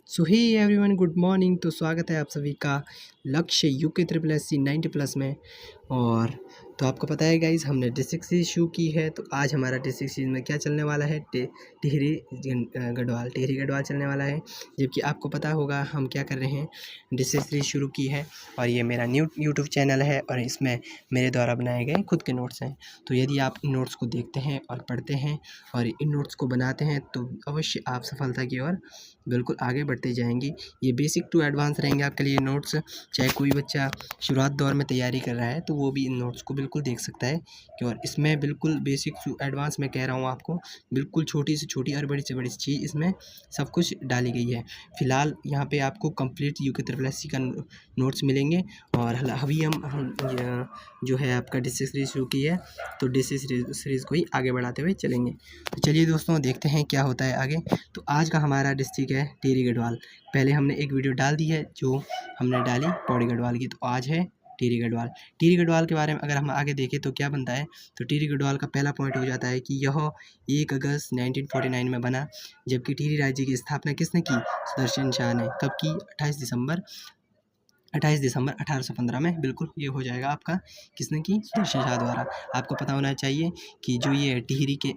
सो hey everyone, good morning. तो स्वागत है आप सभी का लक्ष्य यूके ट्रिपल एस सी 90+ में। और तो आपको पता है गाइज, हमने डिस्ट्रिक्ट सीरीज शुरू की है। तो आज हमारा डिस्ट्रिक्ट सीरीज में क्या चलने वाला है, टिहरी गढ़वाल चलने वाला है। जबकि आपको पता होगा हम क्या कर रहे हैं, डिस्ट्रिक्ट सीरीज शुरू की है। और ये मेरा न्यू यूट्यूब चैनल है और इसमें मेरे द्वारा बनाए गए खुद के नोट्स हैं। तो यदि आप इन नोट्स को देखते हैं और पढ़ते हैं और इन नोट्स को बनाते हैं तो अवश्य आप सफलता की ओर बिल्कुल आगे बढ़ते जाएंगे। ये बेसिक टू एडवांस रहेंगे आपके लिए नोट्स। चाहे कोई बच्चा शुरुआत दौर में तैयारी कर रहा है तो वो भी इन नोट्स को बिल्कुल देख सकता है कि और इसमें बिल्कुल बेसिक टू एडवांस मैं कह रहा हूँ आपको, बिल्कुल छोटी से छोटी और बड़ी से बड़ी चीज़ इसमें सब कुछ डाली गई है। फिलहाल यहाँ पे आपको complete UK triple S C का नोट्स मिलेंगे। और अभी हम जो है आपका डिस्ट्रिक्ट सीरीज शुरू की है, तो डिस्ट्रिक्ट सीरीज़ को ही आगे बढ़ाते हुए चलेंगे। तो चलिए दोस्तों, देखते हैं क्या होता है आगे। तो आज का हमारा डिस्ट्रिक्ट है टिहरी गढ़वाल। पहले हमने एक वीडियो डाल दी है जो हमने डाली पौड़ी गढ़वाल की, तो आज है टिहरी गढ़वाल। टिहरी गढ़वाल के बारे में अगर हम आगे देखें तो क्या बनता है, तो टिहरी गढ़वाल का पहला पॉइंट हो जाता है कि यह 1 अगस्त 1949 में बना। जबकि टिहरी राज्य की स्थापना किसने की, सुदर्शन शाह ने। कब की, 28 दिसंबर 1815 में। बिल्कुल ये हो जाएगा आपका, किसने की, सुदर्शन शाह द्वारा। आपको पता होना चाहिए कि जो ये टिहरी के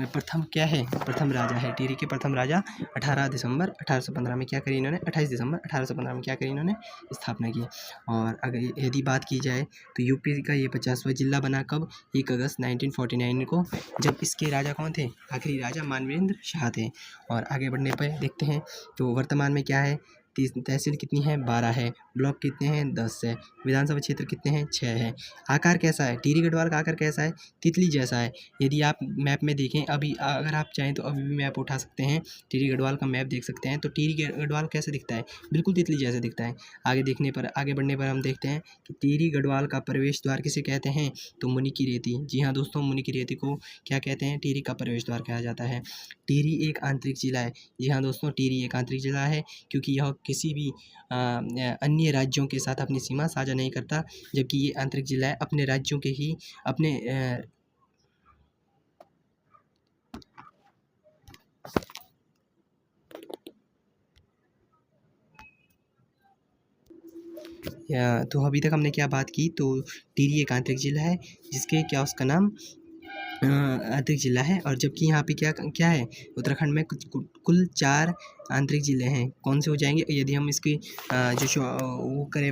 प्रथम क्या है, प्रथम राजा है टिहरी के। प्रथम राजा 18 दिसंबर 1815 में क्या करी इन्होंने, 28 दिसंबर 1815 में क्या करी इन्होंने, स्थापना की। और अगर यदि बात की जाए तो यूपी का ये 50वां जिला बना कब, 1 अगस्त 1949 को, जब इसके राजा कौन थे, आखिरी राजा मानवेंद्र शाह थे। और आगे बढ़ने पर देखते हैं तो वर्तमान में क्या है, तहसील कितनी है, 12 है। ब्लॉक कितने हैं, 10 है। विधानसभा क्षेत्र कितने हैं, 6 है। आकार कैसा है, टिहरी गढ़वाल का आकार कैसा है, तितली जैसा है। यदि आप मैप में देखें, अभी अगर आप चाहें तो अभी भी मैप उठा सकते हैं, टिहरी गढ़वाल का मैप देख सकते हैं। तो टिहरी गढ़वाल कैसे दिखता है, बिल्कुल तितली जैसे दिखता है। आगे बढ़ने पर हम देखते हैं कि टिहरी गढ़वाल का प्रवेश द्वार किसे कहते हैं, तो मुनि की रेती। जी हाँ दोस्तों, मुनि की रेती को क्या कहते हैं, टिहरी का प्रवेश द्वार कहा जाता है। टिहरी एक आंतरिक जिला है। जी हाँ दोस्तों, टिहरी एक आंतरिक जिला है क्योंकि यह किसी भी अन्य राज्यों के साथ अपनी सीमा साझा नहीं करता। जबकि ये आंतरिक जिला है, अपने राज्यों के ही अपने तो अभी तक हमने क्या बात की, तो टिहरी एक आंतरिक जिला है जिसके क्या उसका नाम आंतरिक जिला है। और जबकि यहाँ पे क्या क्या है, उत्तराखंड में कुल 4 आंतरिक जिले हैं। कौन से हो जाएंगे, यदि हम इसकी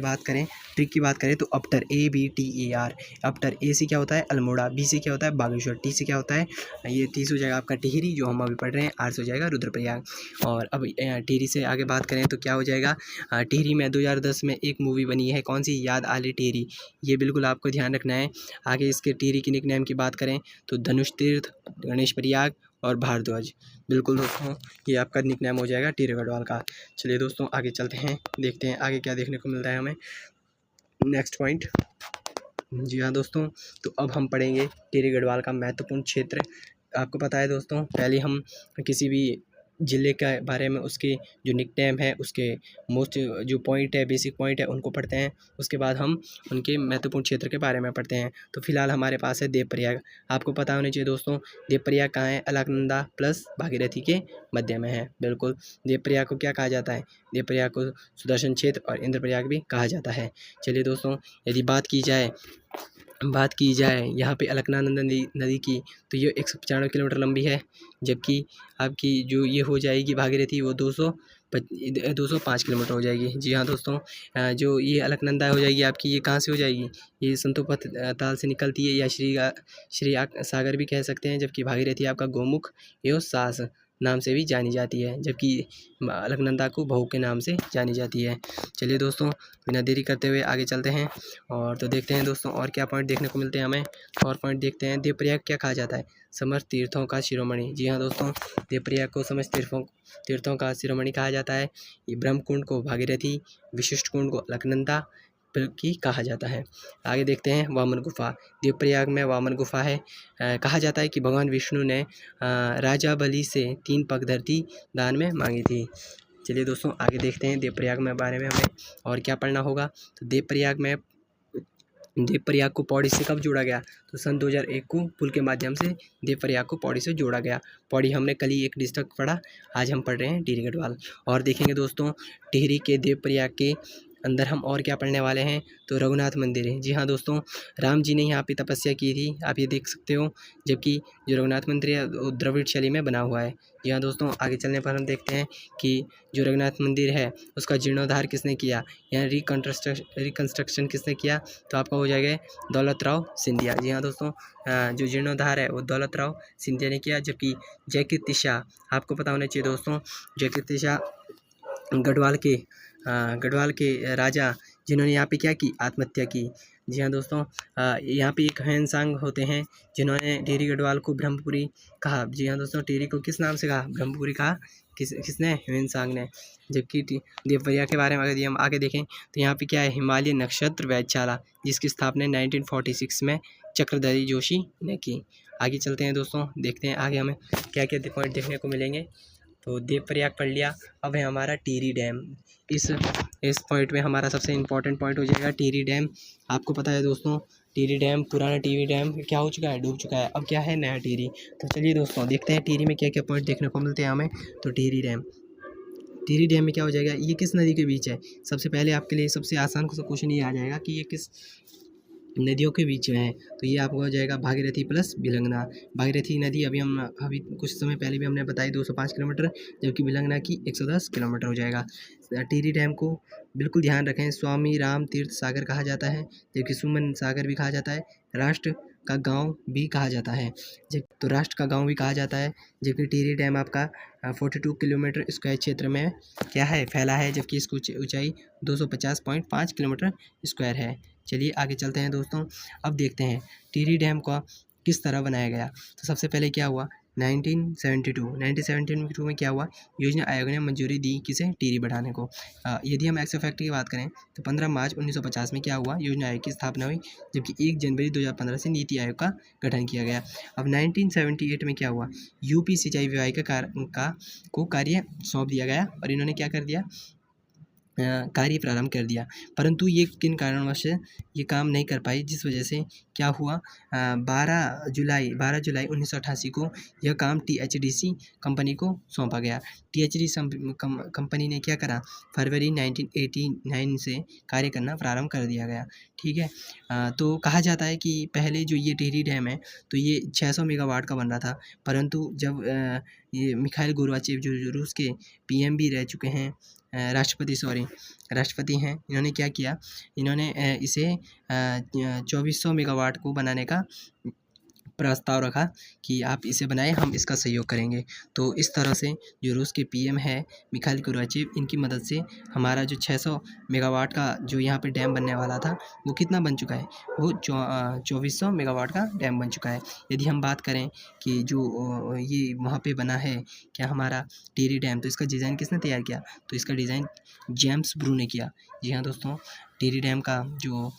बात करें, ट्रिक की बात करें, तो अपटर, ABTER। अपटर, ए से क्या होता है, अल्मोड़ा। बी से क्या होता है, बागेश्वर। टी से क्या होता है, ये टी से हो जाएगा आपका टिहरी जो हम अभी पढ़ रहे हैं। आर से हो जाएगा रुद्रप्रयाग। और अब टिहरी से आगे बात करें तो क्या हो जाएगा, टिहरी में 2010 में एक मूवी बनी है, कौन सी, याद आली टिहरी। ये बिल्कुल आपको ध्यान रखना है। आगे इसके टिहरी की निकनेम की बात करें तो धनुष तीर्थ, गणेश प्रयाग और भारद्वाज। बिल्कुल दोस्तों, ये आपका निकनेम हो जाएगा टिहरी गढ़वाल का। चलिए दोस्तों, आगे चलते हैं, देखते हैं आगे क्या देखने को मिलता है हमें। Next point. जी हाँ दोस्तों, तो अब हम पढ़ेंगे टिहरी गढ़वाल का महत्वपूर्ण क्षेत्र। आपको पता है दोस्तों, पहले हम किसी भी ज़िले के बारे में, उसके जो निकनेम है, उसके मोस्ट जो पॉइंट है, बेसिक पॉइंट है, उनको पढ़ते हैं। उसके बाद हम उनके महत्वपूर्ण क्षेत्र के बारे में पढ़ते हैं। तो फिलहाल हमारे पास है देवप्रयाग। आपको पता होना चाहिए दोस्तों, देवप्रयाग कहाँ है, अलकनंदा प्लस भागीरथी के मध्य में है। बिल्कुल, देवप्रयाग को क्या कहा जाता है, देवप्रयाग को सुदर्शन क्षेत्र और इंद्रप्रयाग भी कहा जाता है। चलिए दोस्तों, यदि बात की जाए यहाँ पे अलकनंदा नदी की, तो ये 195 किलोमीटर लंबी है। जबकि आपकी जो ये हो जाएगी भागीरथी, वो 205 किलोमीटर हो जाएगी। जी हाँ दोस्तों, जो ये अलकनंदा हो जाएगी आपकी, ये कहाँ से हो जाएगी, ये संतोपथ ताल से निकलती है, या श्री सागर भी कह सकते हैं। जबकि भागीरथी आपका गोमुख एवं सास नाम से भी जानी जाती है, जबकि अलकनंदा को बहू के नाम से जानी जाती है। चलिए दोस्तों, बिना देरी करते हुए आगे चलते हैं और तो देखते हैं दोस्तों और क्या पॉइंट देखने को मिलते हैं हमें। और पॉइंट देखते हैं, देवप्रयाग क्या कहा जाता है, समस्त तीर्थों का शिरोमणि। जी हाँ दोस्तों, देवप्रयाग को समस्त तीर्थों का शिरोमणि कहा जाता है। ये ब्रह्मकुंड को भागीरथी, विशिष्ट कुंड को अलकनंदा की कहा जाता है। आगे देखते हैं, वामन गुफा। देवप्रयाग में वामन गुफा है। कहा जाता है कि भगवान विष्णु ने राजा बलि से 3 पग धरती दान में मांगी थी। चलिए दोस्तों, आगे देखते हैं देवप्रयाग में बारे में हमें और क्या पढ़ना होगा। तो देवप्रयाग में देवप्रयाग को पौड़ी से कब जोड़ा गया? तो सन 2001 को पुल के माध्यम से देवप्रयाग को पौड़ी से जोड़ा गया। पौड़ी हमने कल ही एक डिस्ट्रिक्ट पढ़ा, आज हम पढ़ रहे हैं टिहरी गढ़वाल। और देखेंगे दोस्तों, टिहरी के देवप्रयाग के अंदर हम और क्या पढ़ने वाले हैं? तो रघुनाथ मंदिर है। जी हाँ दोस्तों, राम जी ने यहाँ पे तपस्या की थी, आप ये देख सकते हो। जबकि जो रघुनाथ मंदिर है वो द्रविड़ शैली में बना हुआ है। जी हाँ दोस्तों, आगे चलने पर हम देखते हैं कि जो रघुनाथ मंदिर है उसका जीर्णोद्धार किसने किया, या रिकंस्ट्रक्शन किसने किया? तो आपका हो जाएगा दौलत राव सिंधिया। जी हाँ दोस्तों, जो जीर्णोद्धार है वो दौलत राव सिंधिया ने किया। जबकि जयकीर्ति शाह, आपको पता होना चाहिए दोस्तों, जयकीर्ति शाह गढ़वाल के राजा जिन्होंने यहाँ पे क्या की, आत्महत्या की। जी हाँ दोस्तों, यहाँ पे एक ह्वेनसांग होते हैं जिन्होंने टिहरी गढ़वाल को ब्रह्मपुरी कहा। जी हाँ दोस्तों, टिहरी को किस नाम से कहा? ब्रह्मपुरी कहा। किसने? ह्वेनसांग ने। जबकि देवप्रयाग के बारे में अगर हम आगे देखें तो यहाँ पे क्या है, हिमालय नक्षत्र वेधशाला, जिसकी स्थापना 1946 में चक्रधरी जोशी ने की। आगे चलते हैं दोस्तों, देखते हैं आगे हमें क्या क्या पॉइंट देखने को मिलेंगे। तो देवप्रयाग पढ़ लिया, अब है हमारा टिहरी डैम। इस पॉइंट में हमारा सबसे इम्पोर्टेंट पॉइंट हो जाएगा टिहरी डैम। आपको पता है दोस्तों, टिहरी डैम, पुराना टिहरी डैम क्या हो चुका है? डूब चुका है। अब क्या है? नया टिहरी। तो चलिए दोस्तों देखते हैं टिहरी में क्या क्या पॉइंट देखने को मिलते हैं हमें। तो टिहरी डैम में क्या हो जाएगा, ये किस नदी के बीच है? सबसे पहले आपके लिए सबसे आसान क्वेश्चन ये आ जाएगा कि ये किस नदियों के बीच में है। तो ये आपको हो जाएगा भागीरथी प्लस भिलंगना। भागीरथी नदी अभी कुछ समय पहले भी हमने बताई 205 किलोमीटर, जबकि भिलंगना की 110 किलोमीटर हो जाएगा। टिहरी डैम को बिल्कुल ध्यान रखें, स्वामी राम तीर्थ सागर कहा जाता है, जबकि सुमन सागर भी कहा जाता है, राष्ट्र का गांव भी कहा जाता है। जब राष्ट्र का गांव भी कहा जाता है, जबकि टिहरी डैम आपका 42 किलोमीटर स्क्वायर क्षेत्र में क्या है, फैला है, जबकि इसकी ऊंचाई 250.5 किलोमीटर स्क्वायर है। चलिए आगे चलते हैं दोस्तों, अब देखते हैं टिहरी डैम का किस तरह बनाया गया। तो सबसे पहले क्या हुआ, 1972 में क्या हुआ, योजना आयोग ने मंजूरी दी किसे, टिहरी बढ़ाने को। यदि हम एक्स फैक्ट की बात करें तो 15 मार्च 1950 में क्या हुआ, योजना आयोग की स्थापना हुई, जबकि 1 जनवरी 2015 से नीति आयोग का गठन किया गया। अब 1978 में क्या हुआ, यूपी सिंचाई विभाग को कार्य सौंप दिया गया और इन्होंने क्या कर दिया, कार्य प्रारंभ कर दिया। परंतु ये किन कारणवश ये काम नहीं कर पाई, जिस वजह से क्या हुआ, 12 जुलाई 1988 को यह काम THDC कंपनी को सौंपा गया। THDC कंपनी ने क्या करा, फरवरी 1989 से कार्य करना प्रारंभ कर दिया गया। ठीक है, तो कहा जाता है कि पहले जो ये टिहरी डैम है तो ये 600 मेगावाट का बन रहा था, परंतु जब ये मिखाइल गोर्बाचेव जो रूस के PM भी रह चुके हैं, राष्ट्रपति हैं, इन्होंने क्या किया, इन्होंने इसे 2400 मेगावाट को बनाने का प्रस्ताव रखा कि आप इसे बनाएं, हम इसका सहयोग करेंगे। तो इस तरह से जो रूस के PM है मिखाइल गोर्बाचेव, इनकी मदद से हमारा जो 600 मेगावाट का जो यहाँ पे डैम बनने वाला था वो कितना बन चुका है, वो 2400 मेगावाट का डैम बन चुका है। यदि हम बात करें कि जो ये वहाँ पे बना है क्या हमारा टिहरी डैम, तो इसका डिज़ाइन किसने तैयार किया, तो इसका डिज़ाइन जेम्स ब्रू ने किया। जी हाँ दोस्तों, टिहरी डैम का जो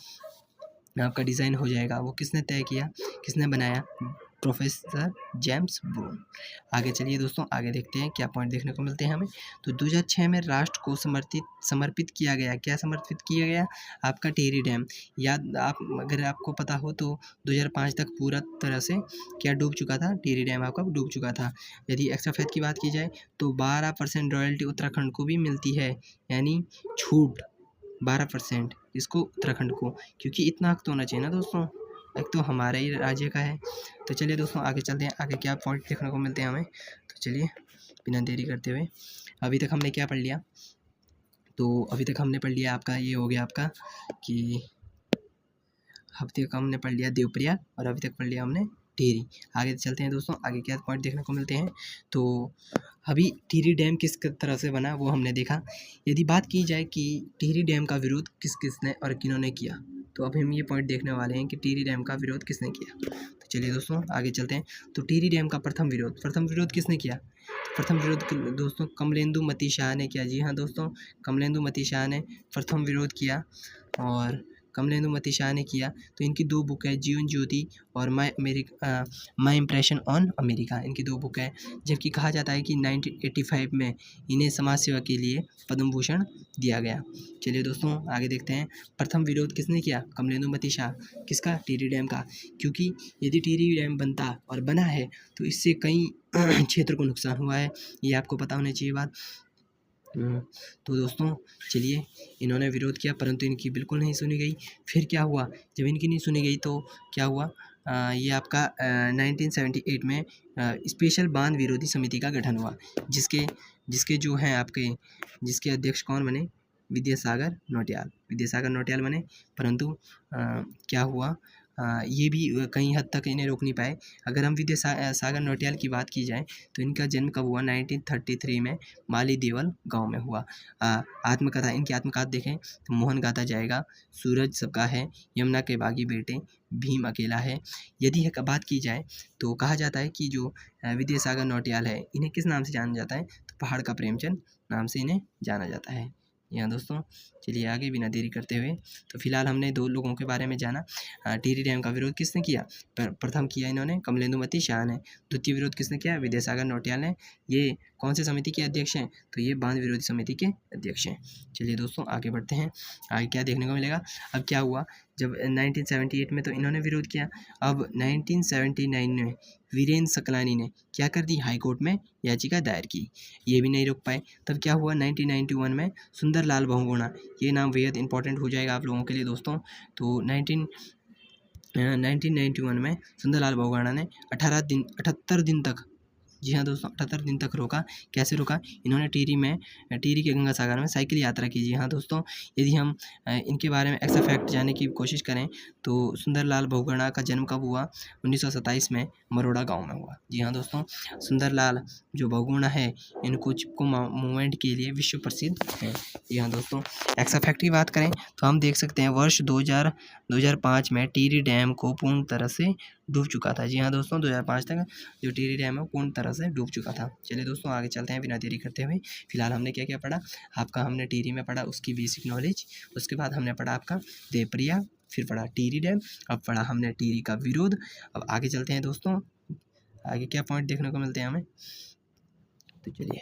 आपका डिज़ाइन हो जाएगा वो किसने तय किया, किसने बनाया, प्रोफेसर जेम्स ब्रू। आगे चलिए दोस्तों, आगे देखते हैं क्या पॉइंट देखने को मिलते हैं हमें। तो 2006 में राष्ट्र को समर्पित किया गया, क्या समर्पित किया गया, आपका टिहरी डैम। अगर आपको पता हो तो 2005 तक पूरा तरह से क्या डूब चुका था, टिहरी डैम आपका डूब चुका था। यदि एक्स्ट्रा फैक्ट की बात की जाए तो 12% रॉयल्टी उत्तराखंड को भी मिलती है, यानी छूट 12% इसको उत्तराखंड को, क्योंकि इतना हक तो होना चाहिए ना दोस्तों, एक तो हमारे ही राज्य का है। तो चलिए दोस्तों आगे चलते हैं, आगे क्या पॉइंट देखने को मिलते हैं हमें। तो चलिए बिना देरी करते हुए, अभी तक हमने क्या पढ़ लिया, तो अभी तक हमने पढ़ लिया आपका ये हो गया आपका कि अभी तक हमने पढ़ लिया देवप्रयाग और अभी तक पढ़ लिया हमने टिहरी। आगे चलते हैं दोस्तों, आगे क्या पॉइंट देखने को मिलते हैं। तो अभी टिहरी डैम किस तरह से बना वो हमने देखा। यदि बात की जाए कि टिहरी डैम का विरोध किसने और किन्होंने किया, तो अब हम ये पॉइंट देखने वाले हैं कि टिहरी डैम का विरोध किसने किया। तो चलिए दोस्तों आगे चलते हैं। तो टिहरी डैम का प्रथम विरोध किसने किया, प्रथम विरोध दोस्तों कमलेंदु मती शाह ने किया। जी हाँ दोस्तों, कमलेंदु मती शाह ने प्रथम विरोध किया और कमलेंदु शाह ने किया। तो इनकी 2 बुक है, जीवन ज्योति और माई इम्प्रेशन ऑन अमेरिका, इनकी 2 बुक है। जबकि कहा जाता है कि 1985 में इन्हें समाज सेवा के लिए पद्म भूषण दिया गया। चलिए दोस्तों आगे देखते हैं। प्रथम विरोध किसने किया? कमलेंदु शाह। किसका? टिहरी डैम का। क्योंकि यदि टिहरी डैम बनता और बना है तो इससे कई क्षेत्र को नुकसान हुआ है, ये आपको पता होना चाहिए बात। तो दोस्तों चलिए, इन्होंने विरोध किया परंतु इनकी बिल्कुल नहीं सुनी गई। फिर क्या हुआ? जब इनकी नहीं सुनी गई तो क्या हुआ? ये आपका 1978 में स्पेशल बांध विरोधी समिति का गठन हुआ, जिसके जो हैं आपके जिसके अध्यक्ष कौन बने? विद्यासागर नौटियाल बने। परंतु क्या हुआ? ये भी कई हद तक इन्हें रोक नहीं पाए। अगर हम विद्यासागर नौटियाल की बात की जाए तो इनका जन्म कब हुआ? 1933 में माली देवल गांव में हुआ। आत्मकथा, इनकी आत्मकथा देखें तो मोहन गाता जाएगा, सूरज सबका है, यमुना के बागी बेटे, भीम अकेला है। यदि बात की जाए तो कहा जाता है कि जो विद्यासागर नौटियाल है, इन्हें किस नाम से जाना जाता है? तो पहाड़ का प्रेमचंद नाम से इन्हें जाना जाता है। यहाँ दोस्तों चलिए आगे बिना देरी करते हुए, तो फिलहाल हमने 2 लोगों के बारे में जाना। टिहरी डैम का विरोध किसने किया? प्रथम किया इन्होंने कमलेंदु शाह ने। द्वितीय विरोध किसने किया? विद्यासागर नौटियाल ने। ये कौन से समिति के अध्यक्ष हैं? तो ये बांध विरोधी समिति के अध्यक्ष हैं। चलिए दोस्तों आगे बढ़ते हैं, आगे क्या देखने को मिलेगा। अब क्या हुआ? जब 1978 में तो इन्होंने विरोध किया। अब 1979 में वीरेंद्र सकलानी ने क्या कर दी? हाई कोर्ट में याचिका दायर की, ये भी नहीं रोक पाए। तब क्या हुआ? 1991 में सुंदरलाल बहुगुणा, ये नाम बेहद इंपॉर्टेंट हो जाएगा आप लोगों के लिए दोस्तों। तो 1991 में सुंदरलाल बहुगुणा ने 78 दिन तक, जी हाँ दोस्तों 78 दिन तक रोका। कैसे रोका? इन्होंने टिहरी के गंगा सागर में साइकिल यात्रा की। जी हाँ दोस्तों, यदि हम इनके बारे में एक्स्ट्रा फैक्ट जानने की कोशिश करें तो सुंदरलाल बहुगुणा का जन्म कब हुआ? 1927 में मरोड़ा गांव में हुआ। जी हाँ दोस्तों, सुंदरलाल जो बहुगुणा है, इनको चिपको मूवमेंट के लिए विश्व प्रसिद्ध है। जी हाँ दोस्तों, एक्स्ट्रा फैक्ट की बात करें तो हम देख सकते हैं वर्ष 2005 में टिहरी डैम को पूर्ण तरह से डूब चुका था। जी हाँ दोस्तों, 2005 तक जो टिहरी डैम है पूर्ण तरह से डूब चुका था। चलिए दोस्तों आगे चलते हैं बिना देरी करते हुए। फिलहाल हमने क्या क्या पढ़ा? हमने टिहरी में पढ़ा उसकी बेसिक नॉलेज, उसके बाद हमने पढ़ा आपका देवप्रिया, फिर पढ़ा टिहरी डैम, अब पढ़ा हमने टिहरी का विरोध। अब आगे चलते हैं दोस्तों, आगे क्या पॉइंट देखने को मिलते हैं हमें। तो चलिए,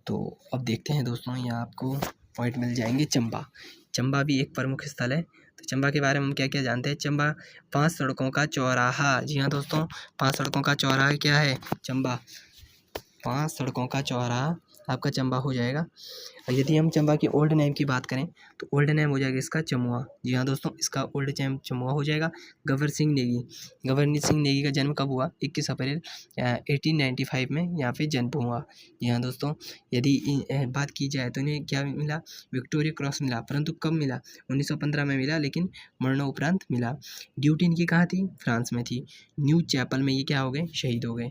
तो अब देखते हैं दोस्तों, यहाँ आपको पॉइंट मिल जाएंगे। चंबा भी एक प्रमुख स्थल है। तो चंबा के बारे में हम क्या क्या जानते हैं? चंबा 5 सड़कों का चौराहा। जी हाँ दोस्तों, 5 सड़कों का चौराहा क्या है? चंबा। 5 सड़कों का चौराहा आपका चंबा हो जाएगा। यदि हम चंबा की ओल्ड नेम की बात करें तो ओल्ड नेम हो जाएगा इसका चमुआ। जी हाँ दोस्तों, इसका ओल्ड नेम चमुआ हो जाएगा। गबर सिंह नेगी का जन्म कब हुआ? 21 अप्रैल 1895 में यहाँ पे जन्म हुआ। जी हाँ दोस्तों, यदि बात की जाए तो इन्हें क्या मिला? विक्टोरिया क्रॉस मिला। परंतु कब मिला? 1915 में मिला, लेकिन मरणोपरांत मिला। ड्यूटी इनकी कहाँ थी? फ्रांस में थी। न्यू चैपल में ये क्या हो गए? शहीद हो गए,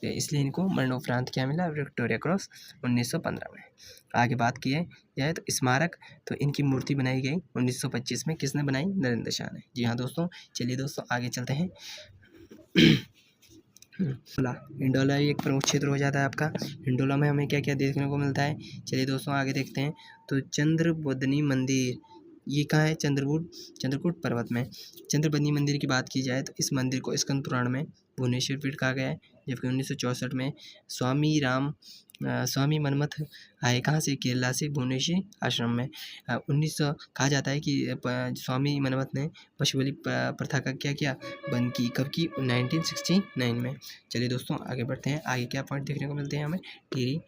इसलिए इनको मरणोपरांत क्या मिला? विक्टोरिया क्रॉस 1915 में। आगे बात की जाए तो स्मारक, तो इनकी मूर्ति बनाई गई 1925 में। किसने बनाई? नरेंद्र शाह ने। जी हाँ दोस्तों, चलिए दोस्तों आगे चलते हैं। हिंडोला एक प्रमुख क्षेत्र हो जाता है आपका। हिंडोला में हमें क्या क्या देखने को मिलता है? चलिए दोस्तों आगे देखते हैं। तो चंद्रबदनी मंदिर, ये कहाँ है? चंद्रकूट पर्वत में। चंद्रबदनी मंदिर की बात की जाए तो इस मंदिर को स्कंद पुराण में भुवनेश्वर पीठ कहा गया है। जबकि 1964 में स्वामी मनमथ आए, कहाँ से? केरला से, भुवनेश्वर आश्रम में। 1900 कहा जाता है कि स्वामी मनमथ ने पशु बलि प्रथा का क्या किया? बंद की। कब की? 1969 में। चलिए दोस्तों आगे बढ़ते हैं, आगे क्या पॉइंट देखने को मिलते हैं हमें टिहरी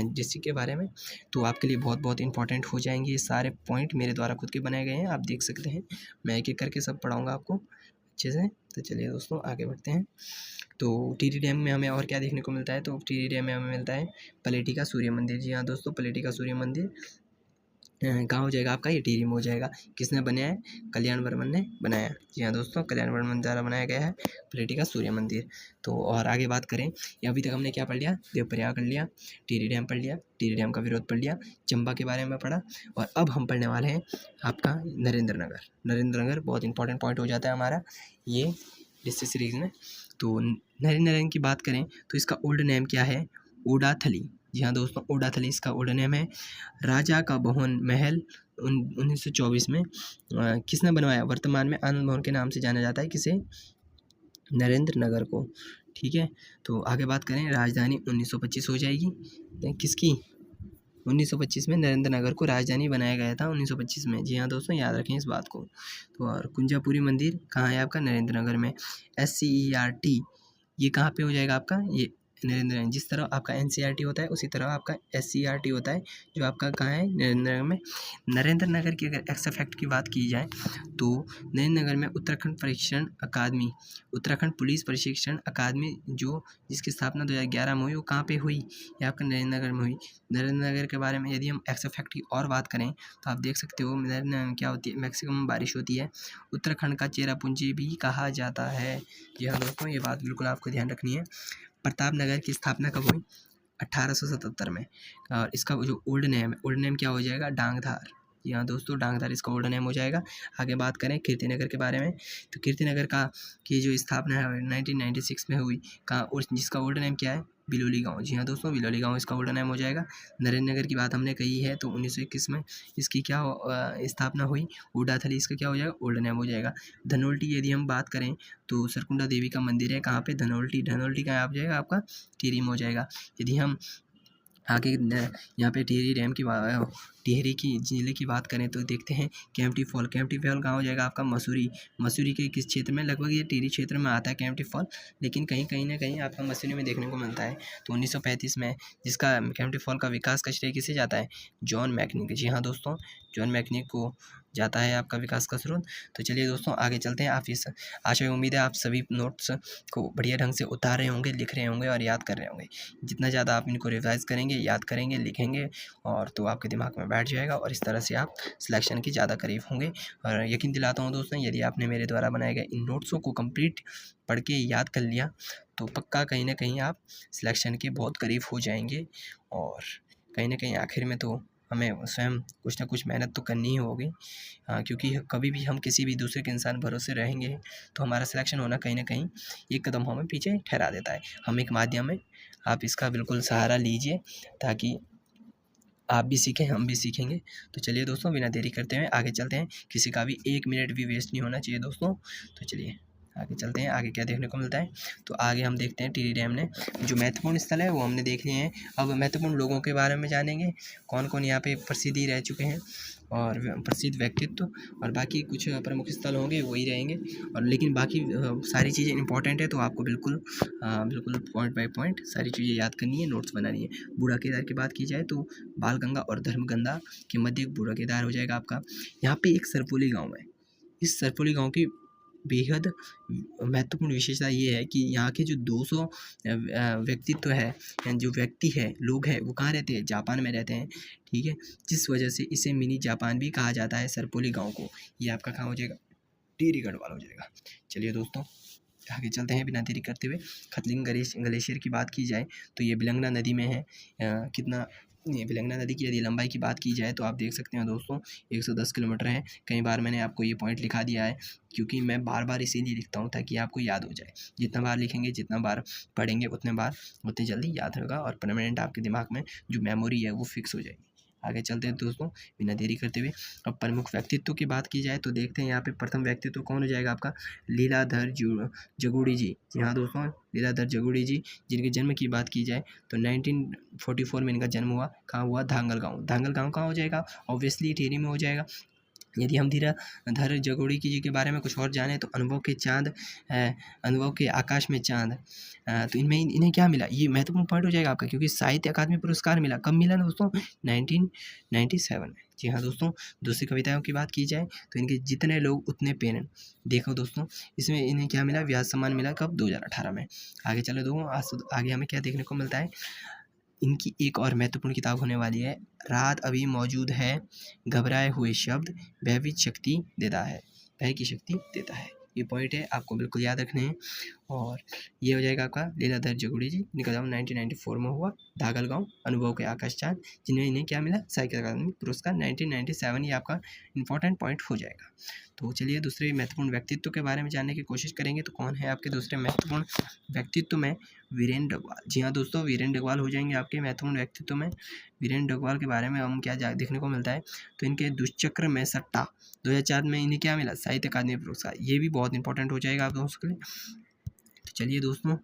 डिस्ट्रिक्ट के बारे में। तो आपके लिए बहुत बहुत इंपॉर्टेंट हो जाएंगे ये सारे पॉइंट, मेरे द्वारा खुद के बनाए गए हैं, आप देख सकते हैं। मैं एक एक करके सब पढ़ाऊँगा आपको अच्छे से। तो चलिए दोस्तों आगे बढ़ते हैं। तो टिहरी डैम में हमें और क्या देखने को मिलता है? तो टिहरी डैम में हमें मिलता है पलेटी का सूर्य मंदिर। जी हाँ दोस्तों, पलेटी का सूर्य मंदिर कहाँ हो जाएगा आपका? ये टिहरी में हो जाएगा। किसने बनाया है? कल्याण वर्मन ने बनाया। जी हाँ दोस्तों, कल्याण वर्मन द्वारा बनाया गया है पलेटी का सूर्य मंदिर। तो और आगे बात करें, अभी तक हमने क्या पढ़ लिया? देवप्रयाग पढ़ लिया, टिहरी डैम पढ़ लिया, टिहरी डैम का विरोध पढ़ लिया, चंबा के बारे में पढ़ा, और अब हम पढ़ने वाले हैं आपका नरेंद्र नगर बहुत इंपॉर्टेंट पॉइंट हो जाता है हमारा ये डिस्ट्रिक्ट सीरीज में। तो नरेंद्र की बात करें तो इसका ओल्ड नेम क्या है? ओडाथली। जी हाँ दोस्तों, ओडाथली इसका ओल्ड नेम है। राजा का भवन महल 1924 में किसने बनवाया? वर्तमान में आनंद भवन के नाम से जाना जाता है किसे? नरेंद्र नगर को। ठीक है, तो आगे बात करें, राजधानी 1925 हो जाएगी किसकी? 1925 में नरेंद्र नगर को राजधानी बनाया गया था 1925 में। जी हाँ दोस्तों, याद रखें इस बात को। तो और कुंजापुरी मंदिर कहाँ है आपका? नरेंद्र नगर में। SCERT ये कहाँ पे हो जाएगा आपका? ये नरेंद्र, जिस तरह आपका NCERT होता है उसी तरह आपका SCERT होता है, जो आपका कहाँ है? नरेंद्र नगर में। नरेंद्र नगर की अगर एक्स फैक्ट की बात की जाए तो नरेंद्र नगर में उत्तराखंड प्रशिक्षण अकादमी, उत्तराखंड पुलिस प्रशिक्षण अकादमी जो जिसकी स्थापना 2011 में हुई, वो कहाँ पे हुई? ये आपका नरेंद्र नगर में हुई। नरेंद्र नगर के बारे में यदि हम एक्स फैक्ट की और बात करें तो आप देख सकते हो नरेंद्र नगर में क्या होती है? मैक्सिमम बारिश होती है। उत्तराखंड का चेरापूंजी भी कहा जाता है। जी हाँ दोस्तों, ये बात बिल्कुल आपको ध्यान रखनी है। प्रतापनगर की स्थापना कब हुई? 1877 में। और इसका जो ओल्ड नेम क्या हो जाएगा? डांगधार। जी हाँ दोस्तों, डांगधार इसका ओल्ड नेम हो जाएगा। आगे बात करें कीर्तिनगर के बारे में, तो कीर्तिनगर की जो स्थापना है 1996 में हुई, कहाँ? और जिसका ओल्ड नेम क्या है? बिलोली गांव। जी हाँ दोस्तों, बिलोली गांव इसका ओल्ड नेम हो जाएगा। नरेंद्र नगर की बात हमने कही है, तो 1921 में इसकी क्या स्थापना हुई? उडाथली, इसका क्या हो जाएगा? ओल्ड नेम हो जाएगा। धनोल्टी यदि हम बात करें तो सरकुंडा देवी का मंदिर है कहाँ पे? धनोल्टी। धनोल्टी कहाँ आ जाएगा आपका? टिहरी में हो जाएगा। यदि हम आगे यहाँ पे टिहरी की ज़िले की बात करें तो देखते हैं केम्प्टी फॉल। केम्प्टी फॉल कहाँ हो जाएगा आपका? मसूरी। मसूरी के किस क्षेत्र में? लगभग ये टिहरी क्षेत्र में आता है केम्प्टी फॉल, लेकिन कहीं ना कहीं आपका मसूरी में देखने को मिलता है। तो 1935 में जिसका केम्प्टी फॉल का विकास का श्रेय किसे जाता है? John mechanic. जी हाँ दोस्तों, जॉन मैकनिक को जाता है आपका विकास का स्रोत। तो चलिए दोस्तों आगे चलते हैं। आप इस आशा उम्मीद है आप सभी नोट्स को बढ़िया ढंग से उतार रहे होंगे, लिख रहे होंगे और याद कर रहे होंगे। जितना ज़्यादा आप इनको रिवाइज़ करेंगे, याद करेंगे, लिखेंगे और तो आपके दिमाग में बैठ जाएगा और इस तरह से आप सिलेक्शन के ज़्यादा करीब होंगे। और यकीन दिलाता हूँ दोस्तों, यदि आपने मेरे द्वारा बनाए गए इन नोट्सों को कंप्लीट पढ़ के याद कर लिया तो पक्का कहीं ना कहीं आप सिलेक्शन के बहुत करीब हो जाएंगे। और कहीं ना कहीं आखिर में तो हमें स्वयं कुछ ना कुछ मेहनत तो करनी ही होगी, क्योंकि कभी भी हम किसी भी दूसरे के इंसान भरोसे रहेंगे तो हमारा सिलेक्शन होना कहीं ना कहीं एक कदम हमें पीछे ठहरा देता है। हम एक माध्यम है, आप इसका बिल्कुल सहारा लीजिए ताकि आप भी सीखें, हम भी सीखेंगे। तो चलिए दोस्तों, बिना देरी करते हुए आगे चलते हैं। किसी का भी 1 मिनट भी वेस्ट नहीं होना चाहिए दोस्तों। तो चलिए आगे चलते हैं, आगे क्या देखने को मिलता है। तो आगे हम देखते हैं टिहरी डैम ने जो महत्वपूर्ण स्थल है वो हमने देख लिए हैं। अब महत्वपूर्ण लोगों के बारे में जानेंगे, कौन कौन यहाँ पे प्रसिद्धि रह चुके हैं और प्रसिद्ध व्यक्तित्व, और बाकी कुछ प्रमुख स्थल होंगे वही रहेंगे। और लेकिन बाकी सारी चीज़ें इंपॉर्टेंट है, तो आपको बिल्कुल पॉइंट बाय पॉइंट सारी चीज़ें याद करनी है, नोट्स बनानी है। बूढ़ा केदार की बात की जाए तो बालगंगा और धर्मगंगा के मध्य एक बूढ़ा केदार हो जाएगा आपका। यहाँ पे एक सरपोली गाँव है। इस सरपोली गाँव की बेहद महत्वपूर्ण विशेषता ये है कि यहाँ के जो 200 व्यक्तित्व है, जो व्यक्ति है, लोग हैं, वो कहाँ रहते हैं? जापान में रहते हैं। ठीक है, जिस वजह से इसे मिनी जापान भी कहा जाता है सरपोली गांव को। ये आपका कहाँ हो जाएगा? टिहरी गढ़वाल हो जाएगा। चलिए दोस्तों आगे चलते हैं बिना देरी करते हुए। खतलिंग ग्लेशियर की बात की जाए तो ये बिलंगना नदी में है। कितना ये बिलंगना नदी की यदि लंबाई की बात की जाए तो आप देख सकते हैं दोस्तों 110 किलोमीटर है। कई बार मैंने आपको ये पॉइंट लिखा दिया है, क्योंकि मैं बार बार इसीलिए लिखता हूँ ताकि आपको याद हो जाए। जितना बार लिखेंगे, जितना बार पढ़ेंगे, उतनी जल्दी याद होगा और परमानेंट आपके दिमाग में जो मेमोरी है वो फिक्स हो जाएगी। आगे चलते हैं दोस्तों बिना देरी करते हुए। अब प्रमुख व्यक्तित्व की बात की जाए तो देखते हैं यहाँ पे प्रथम व्यक्तित्व कौन हो जाएगा आपका? लीलाधर जगूड़ी जी। जी हाँ दोस्तों, लीलाधर जगूड़ी जी, जिनके जन्म की बात की जाए तो 1944 में इनका जन्म हुआ। कहाँ हुआ? धांगल गाँव। धांगल गाँव कहाँ हो जाएगा? ऑब्वियसली टिहरी में हो जाएगा। यदि हम धीराधर जगोड़ी जी के बारे में कुछ और जाने तो अनुभव के चाँद, अनुभव के आकाश में चाँद, तो इनमें इन्हें क्या मिला? ये महत्वपूर्ण पॉइंट हो जाएगा आपका, क्योंकि साहित्य अकादमी पुरस्कार मिला। कब मिला ना दोस्तों? 1997 में। जी हाँ दोस्तों, दूसरी कविताओं की बात की जाए तो इनके जितने लोग उतने पेन। देखो दोस्तों, इसमें इन्हें क्या मिला? व्यास सम्मान मिला। कब? 2018 में। आगे चलो दोस्तों, आगे हमें क्या देखने को मिलता है? इनकी एक और महत्वपूर्ण किताब होने वाली है, रात अभी मौजूद है, घबराए हुए शब्द भयभीत शक्ति देता है, भय की शक्ति देता है। ये पॉइंट है, आपको बिल्कुल याद रखने हैं। और ये हो जाएगा आपका लीलाधर जगुड़ी जी, इनका जन्म 1994 में हुआ, धागल गांव, अनुभव के आकाश चांद, जिन्हें इन्हें क्या मिला, साहित्य अकादमी पुरस्कार 1997। ये आपका इंपॉर्टेंट पॉइंट हो जाएगा। तो चलिए दूसरे महत्वपूर्ण व्यक्तित्व के बारे में जानने की कोशिश करेंगे। तो कौन है आपके दूसरे महत्वपूर्ण व्यक्तित्व में? वीरेंद्र डगवाल। जी हाँ दोस्तों, वीरेंद्र डगवाल हो जाएंगे आपके महत्वपूर्ण व्यक्तित्व में। वीरेंद्र डगवाल के बारे में हम क्या देखने को मिलता है, तो इनके दुष्चक्र में सट्टा 2004 में इन्हें क्या मिला, साहित्य अकादमी पुरस्कार। ये भी बहुत इंपॉर्टेंट हो जाएगा आप दोस्तों के लिए। तो चलिए दोस्तों,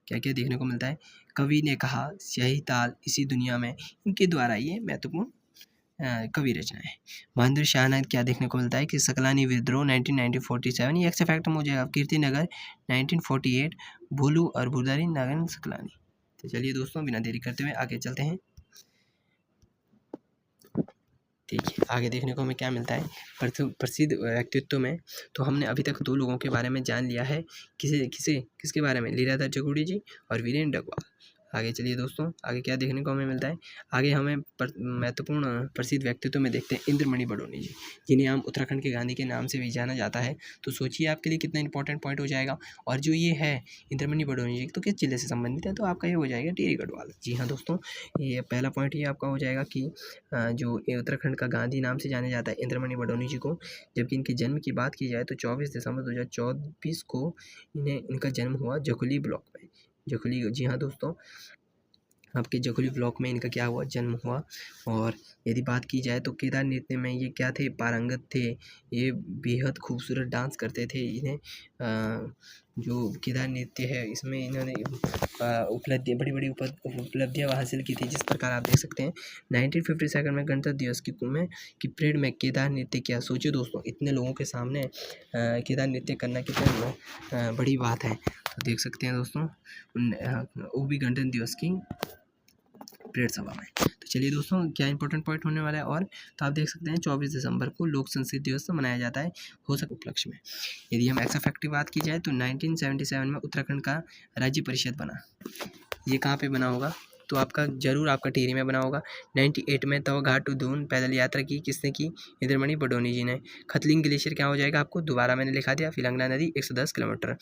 क्या क्या देखने को मिलता है। कवि ने कहा, स्याही ताल इसी दुनिया में, इनके द्वारा ये महत्वपूर्ण कवि रचना है। महेंद्र शाह क्या देखने को मिलता है कि सकलानी विद्रोह 1947, ये एक्स फैक्ट हो जाएगा। कीर्ति नगर 1948, भोलू और भूदारी नागन सकलानी। तो चलिए दोस्तों, बिना देरी करते हुए आगे चलते हैं। ठीक है, आगे देखने को हमें क्या मिलता है प्रसिद्ध व्यक्तित्व में। तो हमने अभी तक 2 लोगों के बारे में जान लिया है। किसके बारे में? लीलाधर जगुड़ी जी और वीरेंद्र डगवाल। आगे चलिए दोस्तों, आगे क्या देखने को हमें मिलता है। आगे हमें महत्वपूर्ण प्रसिद्ध व्यक्तित्व में देखते हैं इंद्रमणि बडोनी जी, जिन्हें हम उत्तराखंड के गांधी के नाम से भी जाना जाता है। तो सोचिए आपके लिए कितना इंपॉर्टेंट पॉइंट हो जाएगा। और जो ये है इंद्रमणि बडोनी जी, तो किस जिले से संबंधित है? तो आपका ये हो जाएगा टिहरी गढ़वाल। जी हाँ दोस्तों, ये पहला पॉइंट ये आपका हो जाएगा कि जो उत्तराखंड का गांधी नाम से जाना जाता है इंद्रमणि बडोनी जी को। जबकि इनके जन्म की बात की जाए तो 24 दिसंबर 2024 को इनका जन्म हुआ जखुली ब्लॉक में। जखुली, जी हाँ दोस्तों, आपके जखुली ब्लॉक में इनका क्या हुआ, जन्म हुआ। और यदि बात की जाए तो केदार नृत्य में ये क्या थे, पारंगत थे। ये बेहद खूबसूरत डांस करते थे। इन्हें जो केदार नृत्य है इसमें इन्होंने बड़ी बड़ी उपलब्धियाँ हासिल की थी। जिस प्रकार आप देख सकते हैं 1957 में गणतंत्र दिवस की परेड में केदार नृत्य किया। सोचिए दोस्तों, इतने लोगों के सामने केदार नृत्य करना कितनी बड़ी बात है। तो देख सकते हैं दोस्तों, वो भी गणतंत्र दिवस की परेड सभा में। तो चलिए दोस्तों, क्या इंपॉर्टेंट पॉइंट होने वाला है। और तो आप देख सकते हैं 24 दिसंबर को लोक संस्कृति दिवस मनाया जाता है हो सके उपलक्ष्य में। यदि हम एक्स फैक्ट की बात की जाए तो 1977 में उत्तराखंड का राज्य परिषद बना। ये कहाँ पे बना होगा? तो आपका जरूर आपका टिहरी में बना होगा। 98 में तवा घाट टू दून पैदल यात्रा की किसने की? इंद्रमणि बडोनी जी ने। खतलिंग ग्लेशियर क्या हो जाएगा आपको? दोबारा मैंने लिखा दिया, फिलंगना नदी 110 किलोमीटर।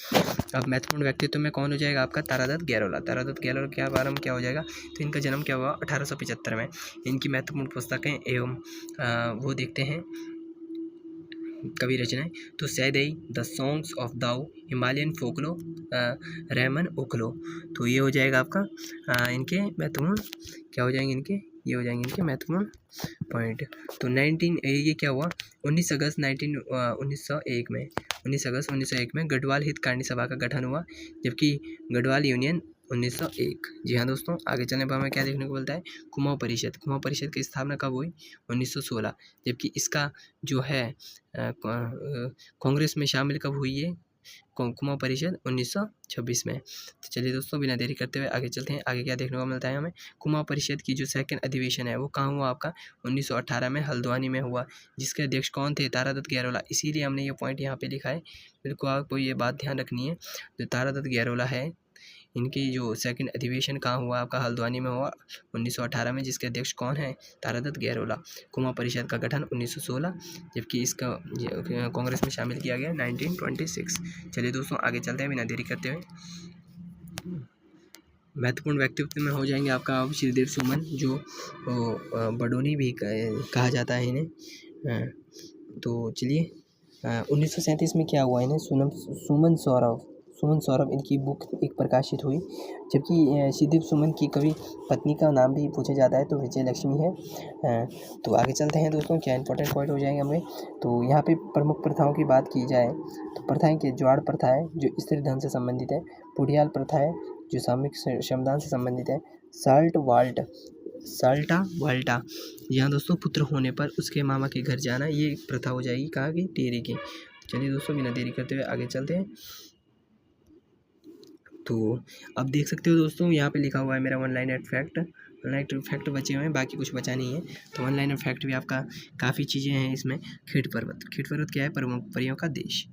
अब महत्वपूर्ण व्यक्तित्व में कौन हो जाएगा आपका? तारादत्त गैरोला। तारादत्त गैरोला के बारे में क्या हो जाएगा? तो इनका जन्म क्या हुआ? 1875 में। इनकी महत्वपूर्ण पुस्तकें एवं वो देखते हैं कवि रचनाएं। तो सैदई, द सॉन्ग्स ऑफ दाऊ, हिमालयन फोकलो, रहमन ओखलो। तो ये हो जाएगा आपका इनके महत्वपूर्ण क्या हो जाएंगे इनके, ये हो जाएंगे इनके महत्वपूर्ण पॉइंट। तो ये क्या हुआ? 19 अगस्त 1901 में गढ़वाल हितकारिणी सभा का गठन हुआ, जबकि गढ़वाल यूनियन 1901। जी हाँ दोस्तों, आगे चलने पर हमें क्या देखने को मिलता है? कुमाऊं परिषद। कुमाऊं परिषद की स्थापना कब हुई? 1916। जबकि इसका जो है कांग्रेस में शामिल कब हुई है कुमाऊं परिषद? 1926 में। तो चलिए दोस्तों, बिना देरी करते हुए आगे चलते हैं। आगे क्या देखने को मिलता है हमें? कुमाऊं परिषद की जो सेकंड अधिवेशन है वो कहाँ हुआ आपका? 1918 में हल्द्वानी में हुआ, जिसके अध्यक्ष कौन थे? तारादत्त गैरोला। इसीलिए हमने ये पॉइंट यहाँ पे लिखा है। बिल्कुल आपको ये बात ध्यान रखनी है। जो तारादत्त गैरोला है, इनकी जो सेकंड अधिवेशन कहाँ हुआ आपका? हल्द्वानी में हुआ 1918 में, जिसके अध्यक्ष कौन है? तारादत्त गैरोला। कुमाऊं परिषद का गठन 1916, जबकि इसका कांग्रेस में शामिल किया गया 1926। चलिए दोस्तों, आगे चलते हैं बिना देरी करते हुए। महत्वपूर्ण व्यक्तित्व में हो जाएंगे आपका अब श्रीदेव सुमन, जो बडोनी भी कहा जाता है इन्हें। तो चलिए 1937 में क्या हुआ इन्हें? सुमन सौरभ इनकी बुक एक प्रकाशित हुई। जबकि श्रीदेव सुमन की कवि पत्नी का नाम भी पूछा जाता है, तो विजय लक्ष्मी है। तो आगे चलते हैं दोस्तों, क्या इंपॉर्टेंट पॉइंट हो जाएंगे हमें। तो यहाँ पे प्रमुख प्रथाओं की बात की जाए तो प्रथाएं की ज्वाड़ प्रथा है जो स्त्री धन से संबंधित है। पुढ़ियाल प्रथा है जो सामूहिक श्रमदान से संबंधित है। साल्टा वाल्टा, यहाँ दोस्तों पुत्र होने पर उसके मामा के घर जाना, ये एक प्रथा हो जाएगी कहाँ की? टिहरी की। चलिए दोस्तों, बिना देरी करते हुए आगे चलते हैं। तो अब देख सकते हो दोस्तों, यहाँ पे लिखा हुआ है मेरा वन लाइनर फैक्ट बचे हुए हैं, बाकी कुछ बचा नहीं है। तो वन लाइनर फैक्ट भी आपका काफ़ी चीज़ें हैं इसमें। खेट पर्वत क्या है? परियों का देश।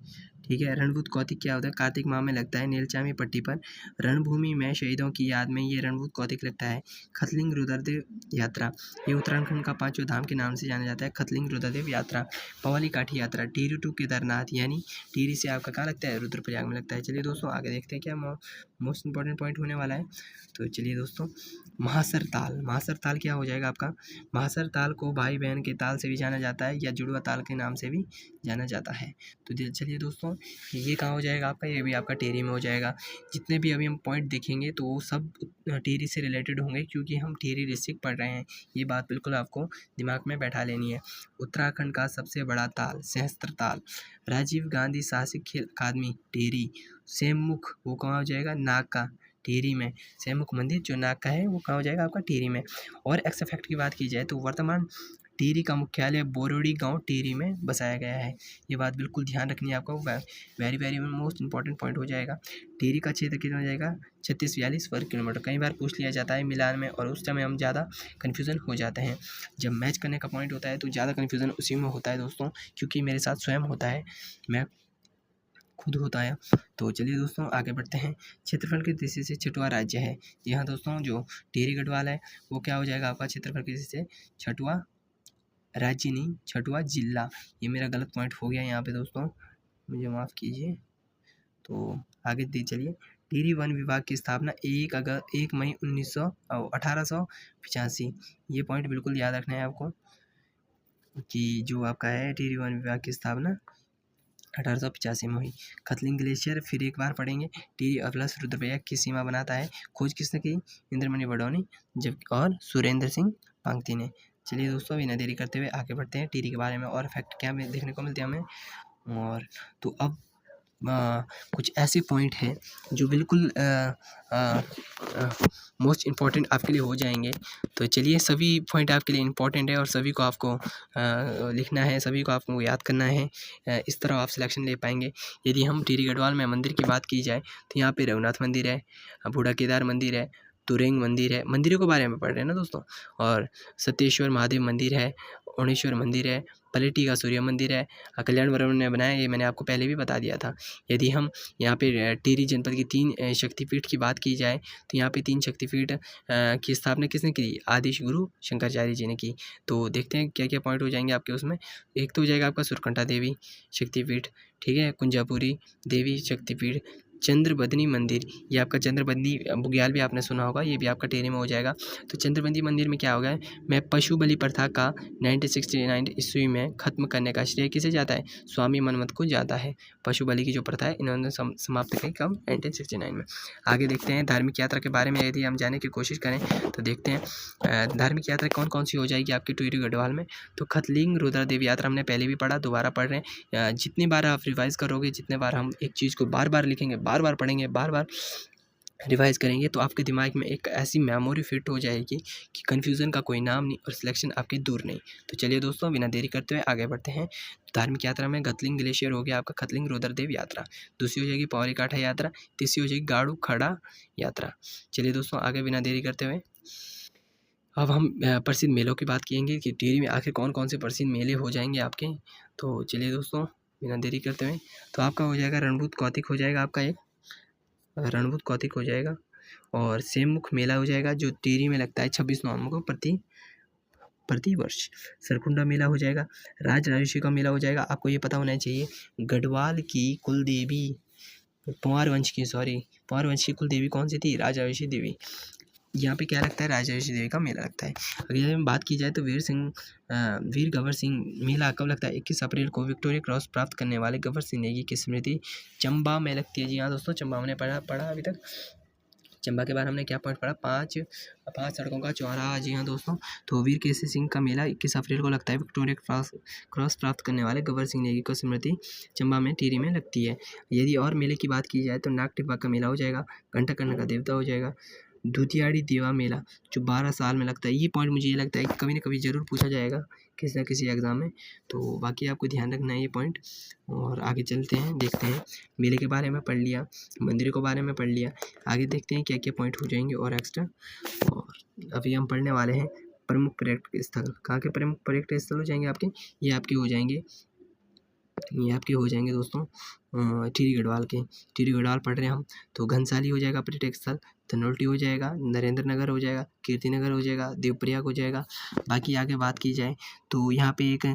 ठीक है। रणभूत कौतिक क्या होता है? कार्तिक माह में लगता है नीलचामी पट्टी पर रणभूमि में शहीदों की याद में ये रणभूत कौतिक लगता है। खतलिंग रुद्रदेव यात्रा, ये उत्तराखंड का 5वें धाम के नाम से जाना जाता है, खतलिंग रुद्रदेव यात्रा। पवाली काठी यात्रा, टिहरी टू केदारनाथ, यानी टिहरी से आपका कहाँ लगता है? रुद्रप्रयाग में लगता है। चलिए दोस्तों आगे देखते हैं क्या मोस्ट इंपॉर्टेंट पॉइंट होने वाला है। तो चलिए दोस्तों, महासर ताल, महासर ताल क्या हो जाएगा आपका? महासर ताल को भाई बहन के ताल से भी जाना जाता है या जुड़वा ताल के नाम से भी जाना जाता है। तो चलिए दोस्तों, ये कहाँ हो जाएगा आपका? ये भी आपका टिहरी में हो जाएगा। जितने भी अभी हम पॉइंट देखेंगे तो वो सब टिहरी से रिलेटेड होंगे, क्योंकि हम टिहरी डिस्ट्रिक्ट पढ़ रहे हैं। ये बात बिल्कुल आपको दिमाग में बैठा लेनी है। उत्तराखंड का सबसे बड़ा ताल सहस्त्र ताल, राजीव गांधी साहसिक खेल अकादमी टिहरी। सेममुख, वो कहाँ हो जाएगा? नाग का, टिहरी में। सेममुख मंदिर जो नाग का है वो कहाँ हो जाएगा आपका? टिहरी में। और एक्स फैक्ट की बात की जाए तो वर्तमान टिहरी का मुख्यालय बोरोडी गांव टिहरी में बसाया गया है। ये बात बिल्कुल ध्यान रखनी है आपको, very very most important point हो जाएगा। टिहरी का क्षेत्र कितना हो जाएगा? 3642 वर्ग किलोमीटर। कई बार पूछ लिया जाता है मिलान में, और उस समय हम ज़्यादा कन्फ्यूज़न हो जाते हैं। जब मैच करने का पॉइंट होता है तो ज़्यादा कन्फ्यूज़न उसी में होता है दोस्तों, क्योंकि मेरे साथ स्वयं होता है, मैं खुद होता है। तो चलिए दोस्तों आगे बढ़ते हैं। क्षेत्रफल की दृष्टि से छठवां राज्य है। जी हाँ दोस्तों, जो टिहरी गढ़वाल है वो क्या हो जाएगा आपका? क्षेत्रफल की दृष्टि से छठवां राज्य नहीं, छठवां जिला। ये मेरा गलत पॉइंट हो गया यहाँ पे दोस्तों, मुझे माफ़ कीजिए। तो आगे दी चलिए। टिहरी वन विभाग की स्थापना 1 मई 1885। ये पॉइंट बिल्कुल याद रखना है आपको कि जो आपका है टिहरी वन विभाग की स्थापना 1885 में हुई। खतलिंग ग्लेशियर फिर एक बार पढ़ेंगे। टिहरी अवलस रुद्रप्रयाग की सीमा बनाता है। खोज किसने की? इंद्रमणि बडौनी जब और सुरेंद्र सिंह पांगती ने। चलिए दोस्तों, बिना देरी करते हुए आगे बढ़ते हैं। टिहरी के बारे में और फैक्ट क्या में देखने को मिलते हैं हमें। और तो अब कुछ ऐसे पॉइंट हैं जो बिल्कुल मोस्ट इम्पॉर्टेंट आपके लिए हो जाएंगे। तो चलिए, सभी पॉइंट आपके लिए इम्पॉर्टेंट है और सभी को आपको लिखना है, सभी को आपको याद करना है। इस तरह आप सिलेक्शन ले पाएंगे। यदि हम टिहरी गढ़वाल में मंदिर की बात की जाए तो यहाँ पे रघुनाथ मंदिर है, बूढ़ा केदार मंदिर है, तुरंग मंदिर है। मंदिरों के बारे में पढ़ रहे हैं ना दोस्तों। और सत्येश्वर महादेव मंदिर है, ओणेश्वर मंदिर है, पलेटी का सूर्य मंदिर है, कल्याण वर्मा ने बनाया, ये मैंने आपको पहले भी बता दिया था। यदि हम यहाँ पे टिहरी जनपद की 3 शक्तिपीठ की बात की जाए तो यहाँ पे 3 शक्तिपीठ की स्थापना किसने की? आदिश गुरु शंकराचार्य जी ने की। तो देखते हैं क्या क्या पॉइंट हो जाएंगे आपके उसमें। एक तो हो जाएगा आपका सुरकंठा देवी शक्तिपीठ, ठीक है, कुंजापुरी देवी शक्तिपीठ, चंद्रबदनी मंदिर, ये आपका चंद्रबदनी बुग्याल भी आपने सुना होगा, ये भी आपका टिहरी में हो जाएगा। तो चंद्रबदनी मंदिर में क्या होगा है? मैं पशु बलि प्रथा का 1969 ईस्वी में ख़त्म करने का श्रेय किसे जाता है? स्वामी मनमत को जाता है। पशु बलि की जो प्रथा है इन्होंने समाप्त की कब? 1969 में। आगे देखते हैं धार्मिक यात्रा के बारे में। यदि हम जाने की कोशिश करें तो देखते हैं धार्मिक यात्रा कौन कौन सी हो जाएगी आपकी टिहरी गढ़वाल में। तो खतलिंग रुद्रदेव यात्रा हमने पहले भी पढ़ा, दोबारा पढ़ रहे हैं। जितनी बार आप रिवाइज करोगे, जितने बार हम एक चीज़ को बार बार लिखेंगे, बार बार पढ़ेंगे, बार बार रिवाइज करेंगे, तो आपके दिमाग में एक ऐसी मेमोरी फिट हो जाएगी कि कन्फ्यूज़न का कोई नाम नहीं और सिलेक्शन आपकी दूर नहीं। तो चलिए दोस्तों, बिना देरी करते हुए आगे बढ़ते हैं। धार्मिक यात्रा में खतलिंग ग्लेशियर हो गया आपका, खतलिंग रुद्रदेव यात्रा। दूसरी हो जाएगी पौरी काठा यात्रा। तीसरी हो जाएगी गाड़ू खड़ा यात्रा। चलिए दोस्तों, आगे बिना देरी करते हुए अब हम प्रसिद्ध मेलों की बात करेंगे कि टिहरी में आखिर कौन कौन से प्रसिद्ध मेले हो जाएंगे आपके। तो चलिए दोस्तों, बिना देरी करते हुए तो आपका हो जाएगा रणभूत कौतिक हो जाएगा आपका, एक रणभूत कौतिक हो जाएगा। और सेममुख मेला हो जाएगा जो टिहरी में लगता है 26 नवंबर को प्रति वर्ष। सरकुंडा मेला हो जाएगा। राज राजेश्वरी का मेला हो जाएगा। आपको ये पता होना चाहिए, गढ़वाल की कुल देवी पंवार वंश की कुल देवी कौन सी थी? राज राजेश्वरी देवी। यहाँ पे क्या लगता है? राज राजेश्वरी देवी का मेला लगता है। अगर हम बात की जाए तो वीर गबर सिंह मेला कब लगता है? 21 अप्रैल को विक्टोरिया क्रॉस प्राप्त करने वाले गबर सिंह नेगी की स्मृति चंबा में लगती है। जी हाँ दोस्तों, चंबा हमने पढ़ा अभी तक। चंबा के बाद हमने क्या पॉइंट पढ़ा? 5 सड़कों का चौराहा। जी हाँ दोस्तों, तो वीर केसरी सिंह का मेला 21 अप्रैल को लगता है। विक्टोरिया क्रॉस प्राप्त करने वाले गबर सिंह नेगी को स्मृति चंबा में टिहरी में लगती है। यदि और मेले की बात की जाए तो नाग टिब्बा का मेला हो जाएगा, घंटा करने का देवता हो जाएगा, धुतियाड़ी देवा मेला जो 12 साल में लगता है। ये पॉइंट मुझे ये लगता है कि कभी ना कभी ज़रूर पूछा जाएगा किसी ना किसी एग्ज़ाम में, तो बाकी आपको ध्यान रखना है ये पॉइंट। और आगे चलते हैं, देखते हैं। मेले के बारे में पढ़ लिया, मंदिरों के बारे में पढ़ लिया, आगे देखते हैं क्या क्या पॉइंट हो जाएंगे और एक्स्ट्रा। और अभी हम पढ़ने वाले हैं प्रमुख पर्यटक स्थल। कहाँ के प्रमुख पर्यटक स्थल हो जाएंगे आपके? ये आपके हो जाएंगे ये आपके हो जाएंगे दोस्तों टिहरी गढ़वाल के। टिहरी गढ़वाल पढ़ रहे हैं हम तो घनसाली हो जाएगा पर्यटक स्थल, धनोल्टी हो जाएगा, नरेंद्र नगर हो जाएगा, कीर्ति नगर हो जाएगा, देवप्रयाग हो जाएगा। बाकी आगे बात की जाए तो यहाँ पे एक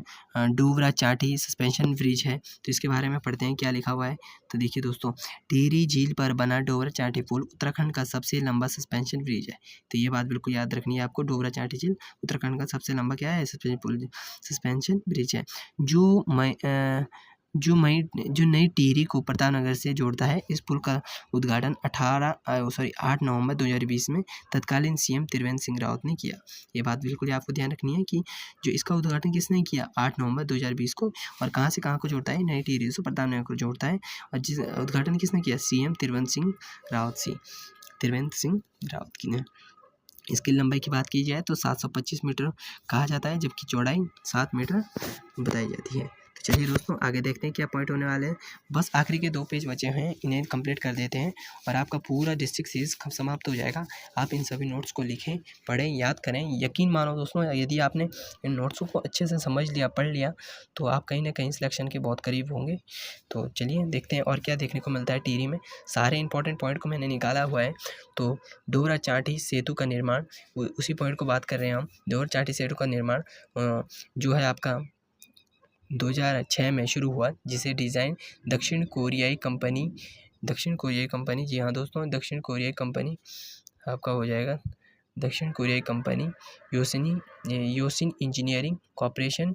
डोबरा चांठी सस्पेंशन ब्रिज है, तो इसके बारे में पढ़ते हैं क्या लिखा हुआ है। तो देखिए दोस्तों, टिहरी झील पर बना डोबरा चांठी पुल उत्तराखंड का सबसे लंबा सस्पेंशन ब्रिज है। तो ये बात बिल्कुल याद रखनी है आपको, डोबरा चांठी झील उत्तराखंड का सबसे लंबा क्या है, सस्पेंशन ब्रिज है। जो नई टिहरी को प्रतापनगर से जोड़ता है। इस पुल का उद्घाटन 8 नवंबर 2020 में तत्कालीन सीएम त्रिवेंद्र सिंह रावत ने किया। ये बात बिल्कुल आपको ध्यान रखनी है कि जो इसका उद्घाटन किसने किया, 8 नवंबर 2020 को। और कहाँ से कहाँ को जोड़ता है, नई टिहरी से प्रतापनगर को जोड़ता है। और जिस उद्घाटन किसने किया, सीएम त्रिवेंद्र सिंह रावत की ने। इसकी लंबाई की बात की जाए तो 725 मीटर कहा जाता है, जबकि चौड़ाई 7 मीटर बताई जाती है। तो चलिए दोस्तों आगे देखते हैं क्या पॉइंट होने वाले हैं। बस आखिरी के 2 पेज बचे हैं, इन्हें कंप्लीट कर देते हैं और आपका पूरा डिस्ट्रिक्ट सीरीज समाप्त हो जाएगा। आप इन सभी नोट्स को लिखें, पढ़ें, याद करें। यकीन मानो दोस्तों, यदि आपने इन नोट्सों को अच्छे से समझ लिया, पढ़ लिया, तो आप कहीं ना कहीं सिलेक्शन के बहुत करीब होंगे। तो चलिए देखते हैं और क्या देखने को मिलता है टिहरी में। सारे इंपॉर्टेंट पॉइंट को मैंने निकाला हुआ है। तो डोबरा चांठी सेतु का निर्माण, उसी पॉइंट को बात कर रहे हैं हम। डोबरा चांठी सेतु का निर्माण जो है आपका 2006 में शुरू हुआ, जिसे डिज़ाइन दक्षिण कोरियाई कंपनी, जी हाँ दोस्तों, दक्षिण कोरियाई कंपनी आपका हो जाएगा, दक्षिण कोरियाई कंपनी योसिन इंजीनियरिंग कॉर्पोरेशन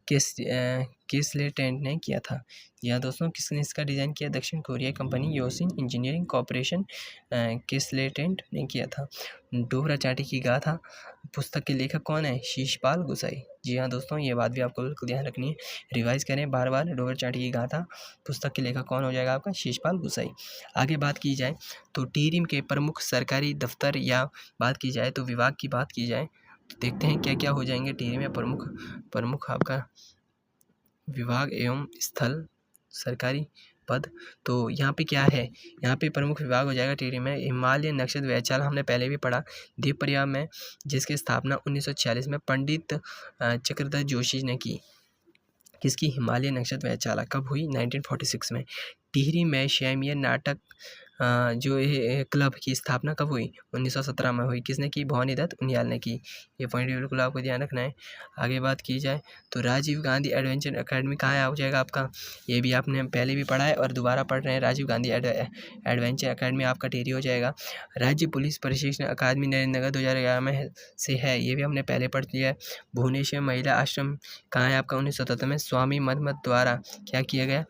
केसलेटेंट ने किया था। यहाँ दोस्तों किसने इसका डिज़ाइन किया, दक्षिण कोरियाई कंपनी योसिन इंजीनियरिंग कॉर्पोरेशन केसलेटेंट ने किया था। डोबरा चांठी की गाथा पुस्तक के लेखक कौन है, शीशपाल गुसाई। जी हाँ दोस्तों, ये बात भी आपको बिल्कुल ध्यान रखनी है, रिवाइज करें बार बार। डोबरा चांठी की गाथा पुस्तक के लेखक कौन हो जाएगा आपका, शीशपाल गुसाई। आगे बात की जाए तो टिहरी के प्रमुख सरकारी दफ्तर या बात की जाए तो विभाग की बात की जाए तो देखते हैं क्या क्या हो जाएंगे टिहरी में प्रमुख आपका विभाग एवं स्थल सरकारी पद। तो यहाँ पे क्या है, यहाँ पे प्रमुख विभाग हो जाएगा टिहरी में हिमालय नक्षत्र वैधशाला, हमने पहले भी पढ़ा, देवप्रयाग में, जिसकी स्थापना 1946 में पंडित चक्रधर जोशी ने की। किसकी, हिमालय नक्षत्र वैधशाला कब हुई, 1946 में। टिहरी में शैमिया नाटक जो क्लब की स्थापना कब हुई, 1917 में हुई। किसने की, भवानी दत्त उनियाल ने की। ये पॉइंट बिल्कुल आपको ध्यान रखना है। आगे बात की जाए तो राजीव गांधी एडवेंचर अकेडमी कहाँ हो जाएगा आपका, ये भी आपने पहले भी पढ़ा है और दोबारा पढ़ रहे हैं। राजीव गांधी एडवेंचर अकेडमी आपका टिहरी हो जाएगा। राज्य पुलिस प्रशिक्षण अकादमी नरेंद्र नगर 2011 में से है, ये भी हमने पहले पढ़ लिया है। भुवनेश्वर महिला आश्रम कहाँ है आपका, 1977 में स्वामी मधमत द्वारा क्या किया गया,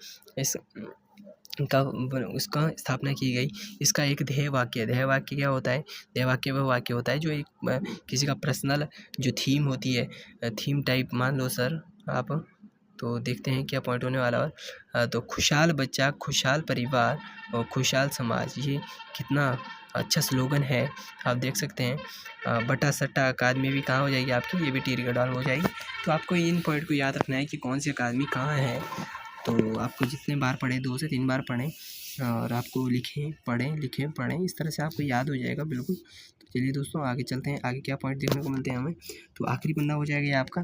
उसका स्थापना की गई। इसका एक ध्येय वाक्य क्या होता है, ध्येय वाक्य वह वाक्य होता है जो एक किसी का पर्सनल जो थीम होती है, थीम टाइप मान लो सर आप। तो देखते हैं क्या पॉइंट होने वाला है। तो खुशहाल बच्चा, खुशहाल परिवार और खुशहाल समाज, ये कितना अच्छा स्लोगन है, आप देख सकते हैं। बटा सट्टा अकादमी भी कहाँ हो जाएगी आपकी, ये भी टिहरी गढ़वाल हो जाएगी। तो आपको इन पॉइंट को याद रखना है कि कौन सी अकादमी कहाँ है। तो आपको जितने बार पढ़ें, 2 से 3 बार पढ़ें और आपको लिखें पढ़ें, इस तरह से आपको याद हो जाएगा बिल्कुल। तो चलिए दोस्तों आगे चलते हैं, आगे क्या पॉइंट देखने को मिलते हैं हमें। तो आखिरी पन्ना हो जाएगा ये आपका।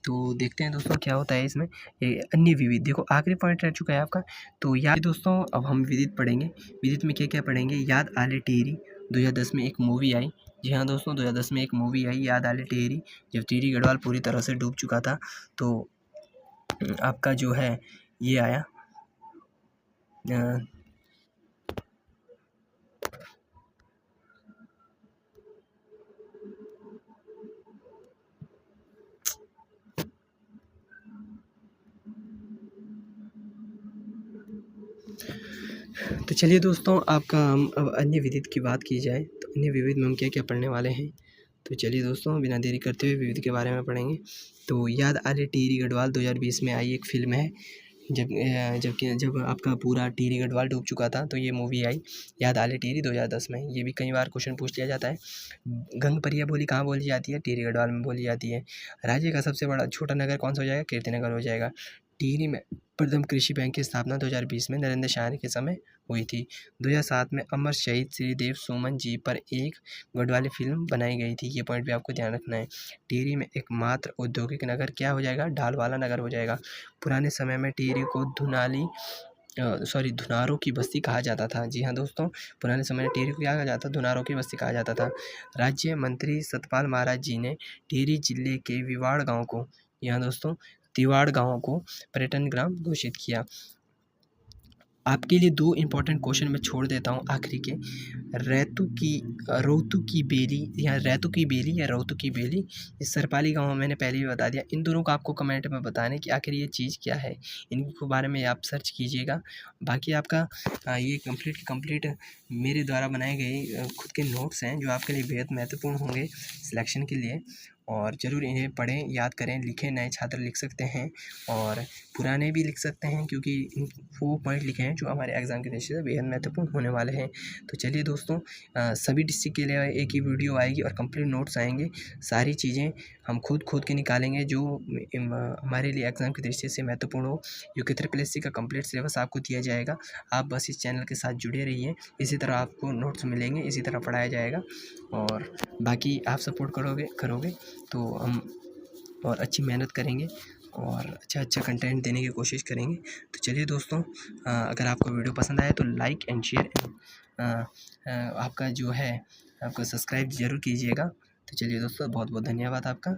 तो देखते हैं दोस्तों क्या होता है इसमें, ये अन्य विविध, देखो आखिरी पॉइंट रह चुका है आपका। तो याद दोस्तों, अब हम विदित पढ़ेंगे। विदित में क्या क्या पढ़ेंगे, याद आले टिहरी, 2010 में एक मूवी आई। जी हाँ दोस्तों, 2010 में एक मूवी आई याद आले टिहरी, जब टिहरी गढ़वाल पूरी तरह से डूब चुका था। तो आपका जो है ये आया तो चलिए दोस्तों, आपका हम अब अन्य विविध की बात की जाए तो अन्य विविध में हम क्या क्या पढ़ने वाले हैं। तो चलिए दोस्तों बिना देरी करते हुए विविध के बारे में पढ़ेंगे। तो याद आले टिहरी गढ़वाल 2020 में आई एक फिल्म है। जब आपका पूरा टिहरी गढ़वाल डूब चुका था तो ये मूवी आई याद आले टिहरी 2010 में। ये भी कई बार क्वेश्चन पूछ लिया जाता है। गंगपरिया बोली कहाँ बोली जाती है, टिहरी गढ़वाल में बोली जाती है। राज्य का सबसे बड़ा छोटा नगर कौन सा हो जाएगा, कीर्ति नगर हो जाएगा। टिहरी में प्रथम कृषि बैंक की स्थापना 2020 में नरेंद्र शाह के समय हुई थी। 2007 में अमर शहीद श्रीदेव सुमन जी पर एक गढ़ वाली फिल्म बनाई गई थी। ये पॉइंट भी आपको ध्यान रखना है। टिहरी में एकमात्र औद्योगिक नगर क्या हो जाएगा? ढाल वाला नगर हो जाएगा। पुराने समय में टिहरी को धुनारों की बस्ती कहा जाता था। जी हाँ दोस्तों, पुराने समय में टिहरी को क्या कहा जाता था? धुनारों की बस्ती कहा जाता था। राज्य मंत्री सतपाल महाराज जी ने टिहरी जिले के विवाड़ गांव को, यहाँ दोस्तों तिवाड़ गांव को पर्यटन ग्राम घोषित किया। आपके लिए 2 इम्पोर्टेंट क्वेश्चन मैं छोड़ देता हूँ आखिरी के। रोहतू की बेली या रैतू की बेली या रोहतू की बेली, इस सरपाली गाँव मैंने पहले भी बता दिया। इन दोनों को आपको कमेंट में बताना है कि आखिर ये चीज़ क्या है। इनके बारे में आप सर्च कीजिएगा। बाकी आपका ये कंप्लीट मेरे द्वारा बनाए गए खुद के नोट्स हैं जो आपके लिए बेहद महत्वपूर्ण होंगे सिलेक्शन के लिए, और ज़रूर इन्हें पढ़ें, याद करें, लिखें। नए छात्र लिख सकते हैं और पुराने भी लिख सकते हैं, क्योंकि वो पॉइंट लिखे हैं जो हमारे एग्ज़ाम की दृष्टि से बेहद महत्वपूर्ण होने वाले हैं। तो चलिए दोस्तों, सभी डिस्ट्रिक्ट के लिए एक ही वीडियो आएगी और कंप्लीट नोट्स आएंगे। सारी चीज़ें हम खुद के निकालेंगे जो हमारे लिए एग्ज़ाम की दृष्टि से महत्वपूर्ण हो। यूके ट्रिपल एससी का कंप्लीट सिलेबस आपको दिया जाएगा। आप बस इस चैनल के साथ जुड़े रहिए, इसी तरह आपको नोट्स मिलेंगे, इसी तरह पढ़ाया जाएगा। और बाकी आप सपोर्ट करोगे तो हम और अच्छी मेहनत करेंगे और अच्छा कंटेंट देने की कोशिश करेंगे। तो चलिए दोस्तों, अगर आपको वीडियो पसंद आए तो लाइक एंड शेयर, आपका जो है आपको सब्सक्राइब ज़रूर कीजिएगा। तो चलिए दोस्तों, बहुत बहुत धन्यवाद आपका।